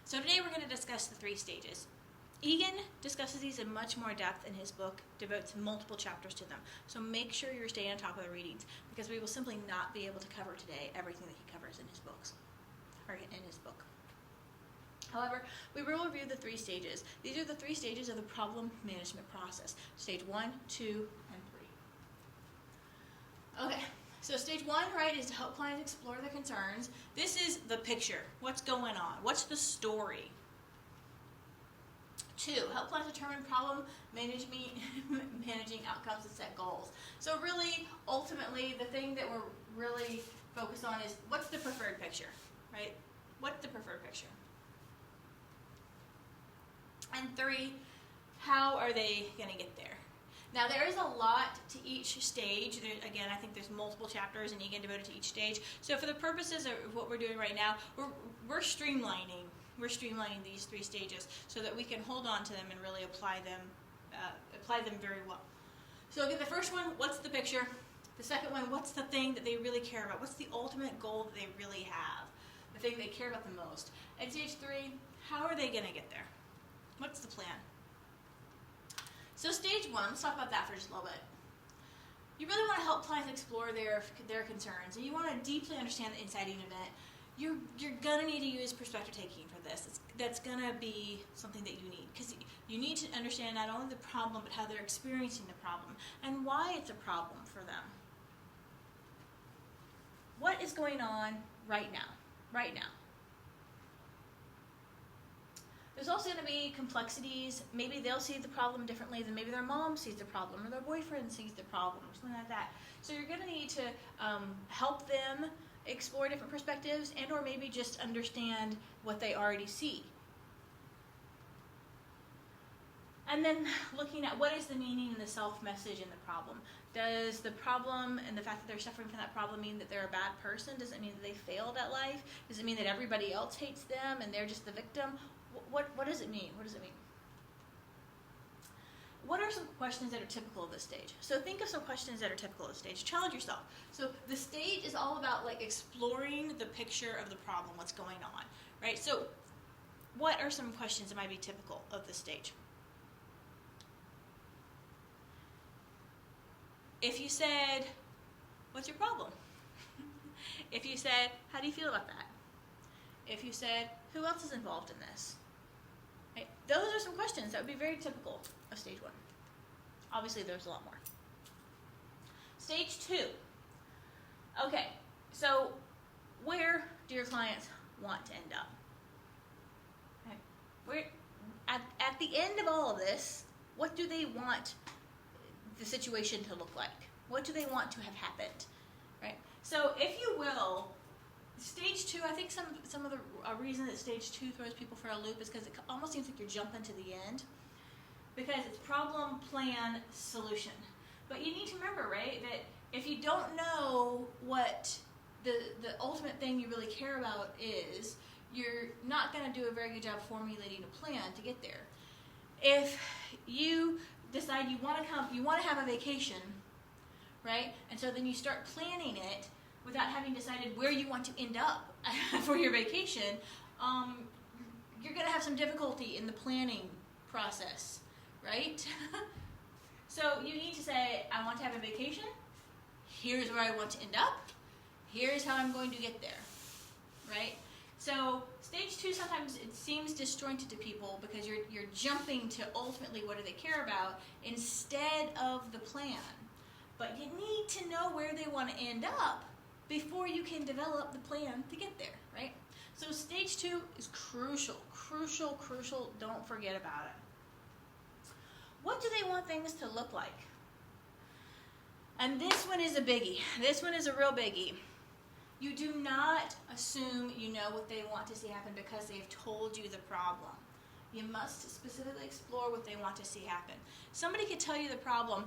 So today we're going to discuss the 3 stages. Egan discusses these in much more depth in his book, devotes multiple chapters to them. So make sure you're staying on top of the readings, because we will simply not be able to cover today everything that he covers in his books, or in his book. However, we will review the 3 stages. These are the 3 stages of the problem management process. Stage 1, 2, and 3. Okay, so stage 1, right, is to help clients explore their concerns. This is the picture. What's going on? What's the story? 2, help clients determine problem managing outcomes and set goals. So really, ultimately, the thing that we're really focused on is what's the preferred picture, right? What's the preferred picture? And 3, how are they going to get there? Now, there is a lot to each stage. Again, I think there's multiple chapters and Egan devoted to each stage. So for the purposes of what we're doing right now, we're streamlining. We're streamlining these 3 stages so that we can hold on to them and really apply them very well. So again, the first one, what's the picture? The second one, what's the thing that they really care about? What's the ultimate goal that they really have? The thing they care about the most. And stage 3, how are they going to get there? What's the plan? So stage 1, let's talk about that for just a little bit. You really want to help clients explore their concerns, and you want to deeply understand the inciting event. You're going to need to use perspective taking for this. That's going to be something that you need, because you need to understand not only the problem, but how they're experiencing the problem, and why it's a problem for them. What is going on right now? Right now. There's also going to be complexities. Maybe they'll see the problem differently than maybe their mom sees the problem, or their boyfriend sees the problem, or something like that. So you're going to need to help them explore different perspectives, and or maybe just understand what they already see. And then looking at what is the meaning and the self-message in the problem. Does the problem and the fact that they're suffering from that problem mean that they're a bad person? Does it mean that they failed at life? Does it mean that everybody else hates them and they're just the victim? What does it mean? What does it mean? What are some questions that are typical of this stage? So think of some questions that are typical of this stage. Challenge yourself. So the stage is all about exploring the picture of the problem, what's going on, right? So what are some questions that might be typical of this stage? If you said, what's your problem? If you said, how do you feel about that? If you said, who else is involved in this? Right? Those are some questions that would be very typical of stage 1. Obviously, there's a lot more. Stage 2. Okay, so where do your clients want to end up? Okay. At the end of all of this, what do they want the situation to look like? What do they want to have happened? Right? So if you will, stage 2, I think some of the reason that stage 2 throws people for a loop is because it almost seems like you're jumping to the end, because it's problem, plan, solution. But you need to remember, right, that if you don't know what the ultimate thing you really care about is, you're not going to do a very good job formulating a plan to get there. If you decide you want to have a vacation, right, and so then you start planning it without having decided where you want to end up for your vacation, you're going to have some difficulty in the planning process, right? So you need to say, I want to have a vacation. Here's where I want to end up. Here's how I'm going to get there, right? So stage 2, sometimes it seems disjointed to people because you're jumping to ultimately what do they care about instead of the plan. But you need to know where they want to end up before you can develop the plan to get there, right? So stage 2 is crucial. Don't forget about it. What do they want things to look like? And this one is a biggie. This one is a real biggie. You do not assume you know what they want to see happen because they've told you the problem. You must specifically explore what they want to see happen. Somebody could tell you the problem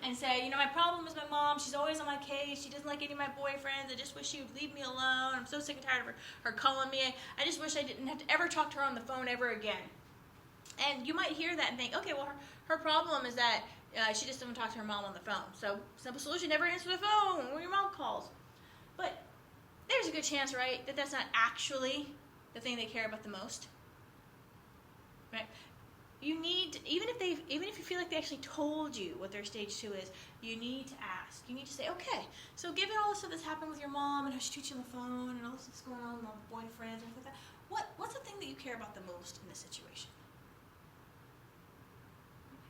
and say, my problem is my mom. She's always on my case. She doesn't like any of my boyfriends. I just wish she would leave me alone. I'm so sick and tired of her calling me. I just wish I didn't have to ever talk to her on the phone ever again. And you might hear that and think, okay, well, her problem is that she just doesn't talk to her mom on the phone. So, simple solution, never answer the phone when your mom calls. But there's a good chance, right, that that's not actually the thing they care about the most? Right? You need, even if you feel like they actually told you what their stage 2 is, you need to ask. You need to say, okay, so given all the stuff that's happened with your mom and how she treats you on the phone and all this stuff's going on with my boyfriend and stuff like that, what's the thing that you care about the most in this situation?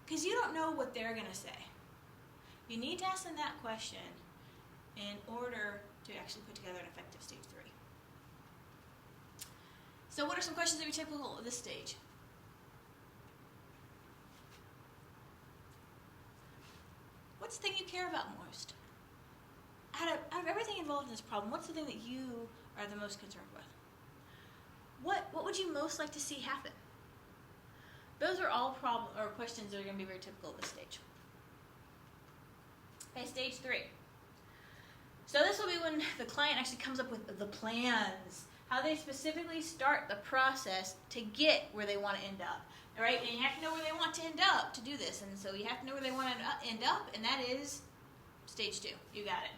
Because you don't know what they're going to say. You need to ask them that question in order to actually put together an effective stage 3. So what are some questions that would be typical at this stage? What's the thing you care about most? Out of everything involved in this problem, what's the thing that you are the most concerned with? What would you most like to see happen? Those are all questions that are going to be very typical at this stage. Okay, stage 3. So this will be when the client actually comes up with the plans, how they specifically start the process to get where they want to end up. All right, and you have to know where they want to end up to do this, and so you have to know where they want to end up, and that is stage 2. You got it.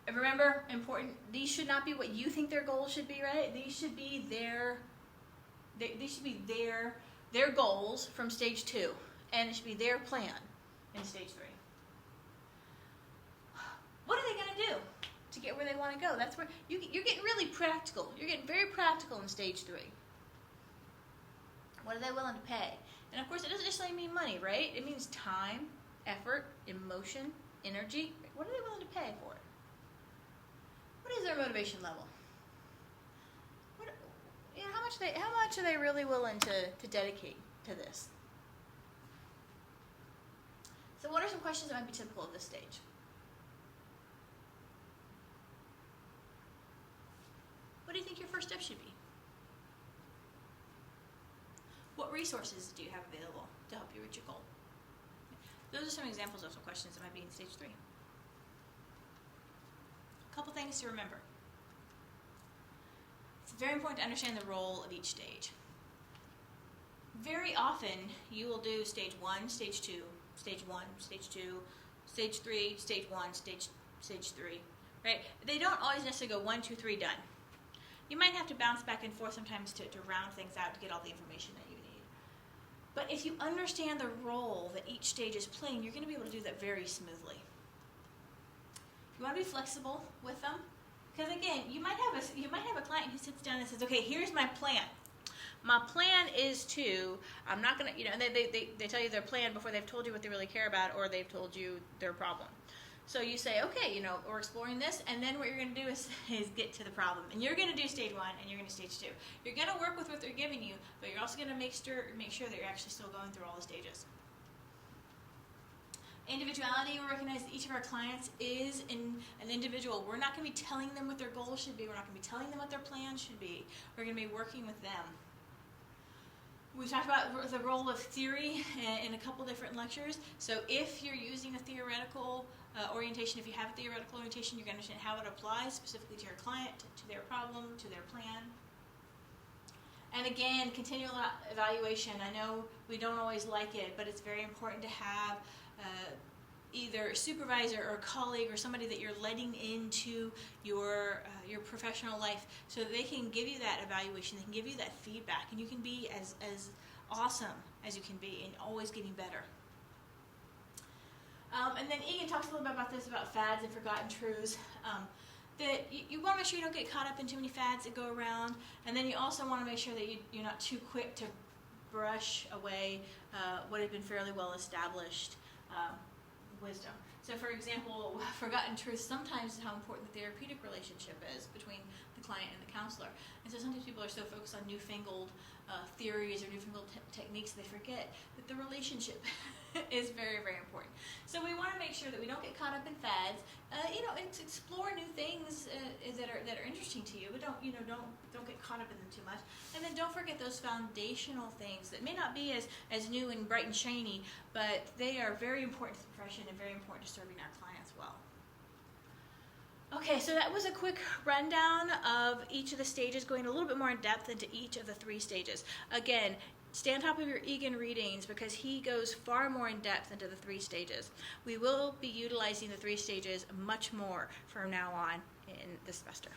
And remember, important, these should not be what you think their goals should be, right? These should be their goals from stage 2, and it should be their plan in stage 3. What are they going to do to get where they want to go? That's where you're getting really practical. You're getting very practical in stage 3. What are they willing to pay? And of course, it doesn't just mean money, right? It means time, effort, emotion, energy. What are they willing to pay for it? What is their motivation level? How much are they really willing to dedicate to this? So what are some questions that might be typical of this stage? What do you think your first step should be? What resources do you have available to help you reach your goal? Those are some examples of some questions that might be in stage 3. A couple things to remember. It's very important to understand the role of each stage. Very often, you will do stage 1, stage 2, stage 1, stage 2, stage 3, stage 1, stage 3, right? They don't always necessarily go 1, 2, 3, done. You might have to bounce back and forth sometimes to round things out to get all the information that you need. But if you understand the role that each stage is playing, you're going to be able to do that very smoothly. You want to be flexible with them, because again, you might have a client who sits down and says, "Okay, here's my plan. My plan is to, I'm not going to, and they tell you their plan before they've told you what they really care about, or they've told you their problem. So you say, okay, we're exploring this, and then what you're going to do is get to the problem. And you're going to do stage 1, and you're going to do stage 2. You're going to work with what they're giving you, but you're also going to make sure that you're actually still going through all the stages. Individuality, we recognize that each of our clients is an individual. We're not going to be telling them what their goals should be. We're not going to be telling them what their plans should be. We're going to be working with them. We talked about the role of theory in a couple different lectures. So if you're using a theoretical orientation, if you have a theoretical orientation, you're going to understand how it applies specifically to your client, to their problem, to their plan. And again, continual evaluation. I know we don't always like it, but it's very important to have either a supervisor or a colleague or somebody that you're letting into your professional life so that they can give you that evaluation, they can give you that feedback, and you can be as awesome as you can be and always getting better. And then Egan talks a little bit about this, about fads and forgotten truths. That you want to make sure you don't get caught up in too many fads that go around, and then you also want to make sure that you're not too quick to brush away what had been fairly well established wisdom. So for example, forgotten truths sometimes is how important the therapeutic relationship is between the client and the counselor. And so sometimes people are so focused on newfangled theories or newfangled techniques they forget that the relationship is very, very important. So we want to make sure that we don't get caught up in fads. And to explore new things that are interesting to you, but don't get caught up in them too much. And then don't forget those foundational things that may not be as new and bright and shiny, but they are very important to the profession and very important to serving our clients well. Okay, so that was a quick rundown of each of the stages, going a little bit more in depth into each of the 3 stages. Again, stay on top of your Egan readings because he goes far more in depth into the 3 stages. We will be utilizing the 3 stages much more from now on in the semester.